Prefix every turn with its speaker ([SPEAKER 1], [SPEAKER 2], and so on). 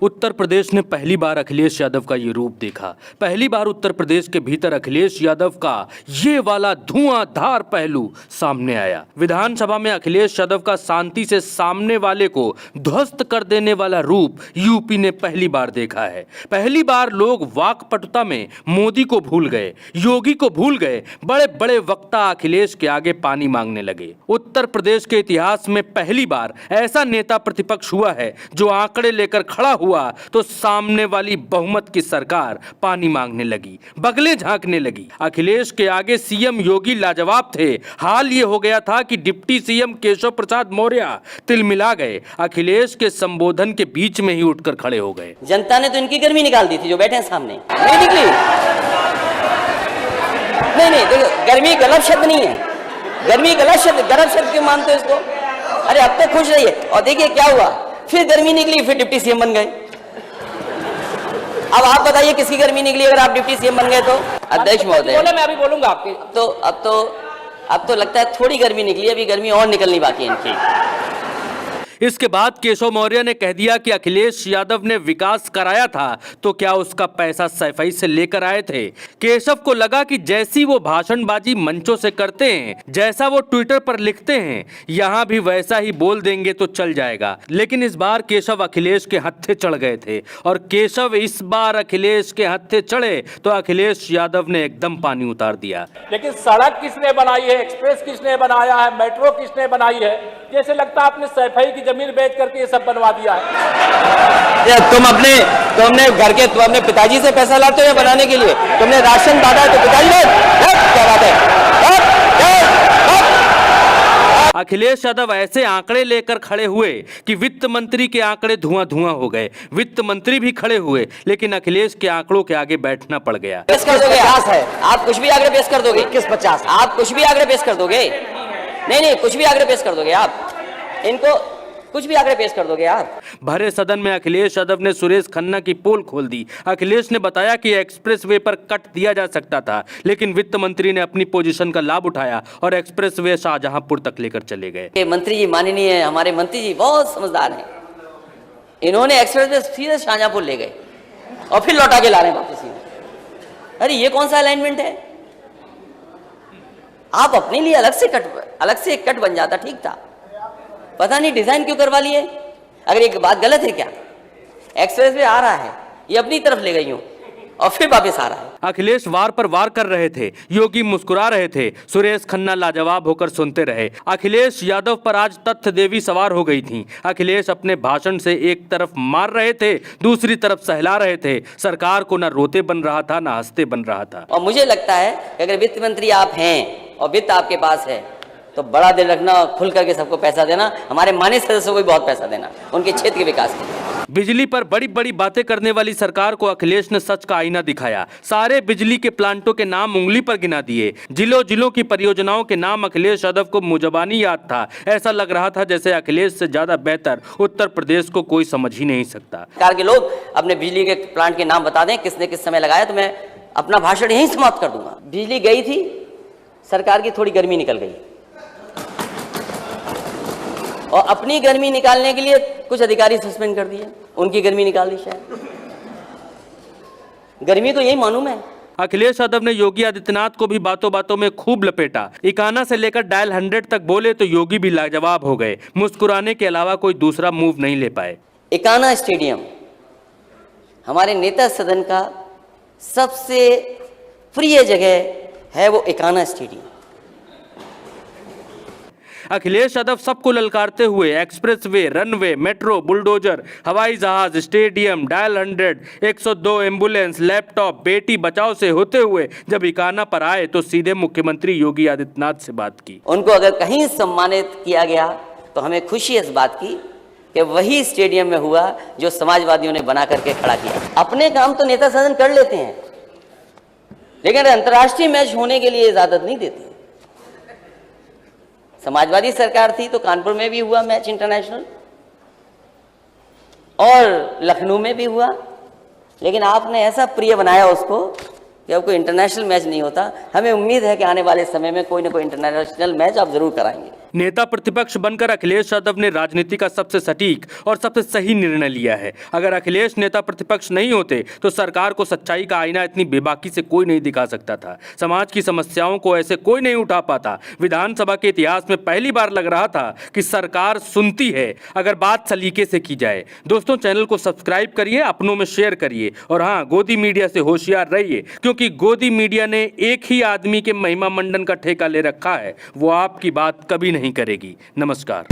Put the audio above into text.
[SPEAKER 1] उत्तर प्रदेश ने पहली बार अखिलेश यादव का ये रूप देखा। पहली बार उत्तर प्रदेश के भीतर अखिलेश यादव का ये वाला धुआंधार पहलू सामने आया। विधानसभा में अखिलेश यादव का शांति से सामने वाले को ध्वस्त कर देने वाला रूप यूपी ने पहली बार देखा है। पहली बार लोग वाकपटुता में मोदी को भूल गए, योगी को भूल गए, बड़े बड़े वक्ता अखिलेश के आगे पानी मांगने लगे। उत्तर प्रदेश के इतिहास में पहली बार ऐसा नेता प्रतिपक्ष हुआ है जो आंकड़े लेकर खड़ा हुआ तो सामने वाली बहुमत की सरकार पानी मांगने लगी, बगले झांकने लगी। अखिलेश के आगे सीएम योगी लाजवाब थे। हाल ये हो गया था कि डिप्टी सीएम केशव प्रसाद मौर्य तिलमिला गए, अखिलेश के संबोधन के बीच में ही उठकर खड़े हो गए।
[SPEAKER 2] जनता ने तो इनकी गर्मी निकाल दी थी, जो बैठे हैं सामने नहीं निकली। नहीं देखो, गर्मी गलत शब्द नहीं है, गर्मी गलत शब्द क्यों मानते हो इसको? अरे अब तो खुश रहिए। और देखिए क्या हुआ, फिर गर्मी निकली, फिर डिप्टी सीएम बन गए। अब आप बताइए किसकी गर्मी निकली अगर आप डिप्टी सीएम बन गए तो? अध्यक्ष महोदय,
[SPEAKER 3] मैं अभी बोलूंगा आपके।
[SPEAKER 2] अब तो लगता है थोड़ी गर्मी निकली, अभी गर्मी और निकलनी बाकी है इनकी।
[SPEAKER 1] इसके बाद केशव मौर्य ने कह दिया कि अखिलेश यादव ने विकास कराया था तो क्या उसका पैसा सफाई से लेकर आए थे। केशव को लगा कि जैसी वो भाषणबाजी मंचों से करते हैं, जैसा वो ट्विटर पर लिखते हैं, यहाँ भी वैसा ही बोल देंगे तो चल जाएगा। लेकिन इस बार केशव अखिलेश के हत्थे चढ़ गए थे और केशव इस बार अखिलेश के हत्थे चढ़े तो अखिलेश यादव ने एकदम पानी उतार दिया।
[SPEAKER 3] लेकिन सड़क किसने बनाई है, एक्सप्रेस किसने बनाया है, मेट्रो किसने बनाई है? जैसे लगता है आपने सफाई की जमीन बेच करके ये सब बनवा दिया है।
[SPEAKER 2] तुम अपने पिताजी से पैसा लाते हो बनाने के लिए? तुमने राशन बांटा है तो पिताजी ने क्या बात है?
[SPEAKER 1] अखिलेश यादव ऐसे आंकड़े लेकर खड़े हुए कि वित्त मंत्री के आंकड़े धुआं धुआं हो गए। वित्त मंत्री भी खड़े हुए लेकिन अखिलेश के आंकड़ों के आगे बैठना पड़ गया।
[SPEAKER 2] पेश कर दोगे आप कुछ भी आंकड़े पेश कर दोगे? किस 50? आप कुछ भी आंकड़े पेश कर दोगे? नहीं कुछ भी आंकड़े पेश कर दोगे आप? इनको कुछ भी आंकड़े पेश कर दोगे आप?
[SPEAKER 1] भरे सदन में अखिलेश यादव ने सुरेश खन्ना की पोल खोल दी। अखिलेश ने बताया कि एक्सप्रेसवे पर कट दिया जा सकता था, लेकिन वित्त मंत्री ने अपनी पोजीशन का लाभ उठाया और एक्सप्रेसवे शाहजहांपुर तक लेकर चले गए।
[SPEAKER 2] मंत्री जी माननीय हमारे मंत्री जी बहुत समझदार हैं, इन्होंने एक्सप्रेसवे सीधे शाहजहांपुर ले गए और फिर लौटा के ला रहे हैं वापस। अरे ये कौन सा अलाइनमेंट है? आप अपने लिए अलग से कट बन जाता, ठीक था। पता नहीं डिजाइन क्यों करवा लिए। अगर एक बात गलत है क्या? एक्सप्रेसवे आ रहा है, ये अपनी तरफ ले गई हूं और फिर वापस आ रहा है।
[SPEAKER 1] अखिलेश वार पर वार कर रहे थे, योगी मुस्कुरा रहे थे, सुरेश खन्ना लाजवाब होकर सुनते रहे। अखिलेश यादव पर आज तथ्य देवी सवार हो गई थी। अखिलेश अपने भाषण से एक तरफ मार रहे थे, दूसरी तरफ सहला रहे थे। सरकार को ना रोते बन रहा था ना हंसते बन रहा था।
[SPEAKER 2] और मुझे लगता है कि अगर वित्त मंत्री आप हैं और वित्त आपके पास है तो बड़ा दिल रखना और खुल करके सबको पैसा देना। हमारे माननीय सदस्यों को भी बहुत पैसा देना उनके क्षेत्र के विकास के लिए।
[SPEAKER 1] बिजली पर बड़ी बड़ी बातें करने वाली सरकार को अखिलेश ने सच का आईना दिखाया। सारे बिजली के प्लांटों के नाम उंगली पर गिना दिए। जिलों की परियोजनाओं के नाम अखिलेश यादव को मुजबानी याद था। ऐसा लग रहा था जैसे अखिलेश से ज्यादा बेहतर उत्तर प्रदेश को कोई समझ ही नहीं सकता।
[SPEAKER 2] सरकार के लोग अपने बिजली के प्लांट के नाम बता दें किसने किस समय लगाया तो मैं अपना भाषण यहीं समाप्त कर दूंगा। बिजली गई थी, सरकार की थोड़ी गर्मी निकल गई और अपनी गर्मी निकालने के लिए कुछ अधिकारी सस्पेंड कर दिए, उनकी गर्मी निकाल दी। शायद गर्मी तो यही मालूम है।
[SPEAKER 1] अखिलेश यादव ने योगी आदित्यनाथ को भी बातों बातों में खूब लपेटा। इकाना से लेकर डायल 100 तक बोले तो योगी भी लाजवाब हो गए। मुस्कुराने के अलावा कोई दूसरा मूव नहीं ले पाए।
[SPEAKER 2] इकाना स्टेडियम हमारे नेता सदन का सबसे प्रिय जगह है, वो इकाना स्टेडियम।
[SPEAKER 1] अखिलेश यादव सबको ललकारते हुए एक्सप्रेसवे, रनवे, मेट्रो, बुलडोजर, हवाई जहाज, stadium, dial 100, 102 ambulance, laptop, Beti Bachao से होते हुए जब इकाना पर आए तो सीधे मुख्यमंत्री योगी आदित्यनाथ से बात की।
[SPEAKER 2] उनको अगर कहीं सम्मानित किया गया तो हमें खुशी है इस बात की कि वही स्टेडियम में हुआ जो समाजवादियों ने बना करके खड़ा किया। अपने काम तो नेता सदन कर लेते हैं, लेकिन अंतर्राष्ट्रीय मैच होने के लिए इजाजत नहीं देते। समाजवादी सरकार थी तो कानपुर में भी हुआ मैच इंटरनेशनल और लखनऊ में भी हुआ, लेकिन आपने ऐसा प्रिय बनाया उसको कि अब कोई इंटरनेशनल मैच नहीं होता। हमें उम्मीद है कि आने वाले समय में कोई ना कोई इंटरनेशनल मैच आप जरूर कराएंगे।
[SPEAKER 1] नेता प्रतिपक्ष बनकर अखिलेश यादव ने राजनीति का सबसे सटीक और सबसे सही निर्णय लिया है। अगर अखिलेश नेता प्रतिपक्ष नहीं होते तो सरकार को सच्चाई का आईना इतनी बेबाकी से कोई नहीं दिखा सकता था। समाज की समस्याओं को ऐसे कोई नहीं उठा पाता। विधानसभा के इतिहास में पहली बार लग रहा था कि सरकार सुनती है अगर बात सलीके से की जाए। दोस्तों, चैनल को सब्सक्राइब करिए, अपनों में शेयर करिए और हाँ, गोदी मीडिया से होशियार रहिए, क्योंकि गोदी मीडिया ने एक ही आदमी के महिमा मंडन का ठेका ले रखा है। वो आपकी बात कभी नहीं करेगी। नमस्कार।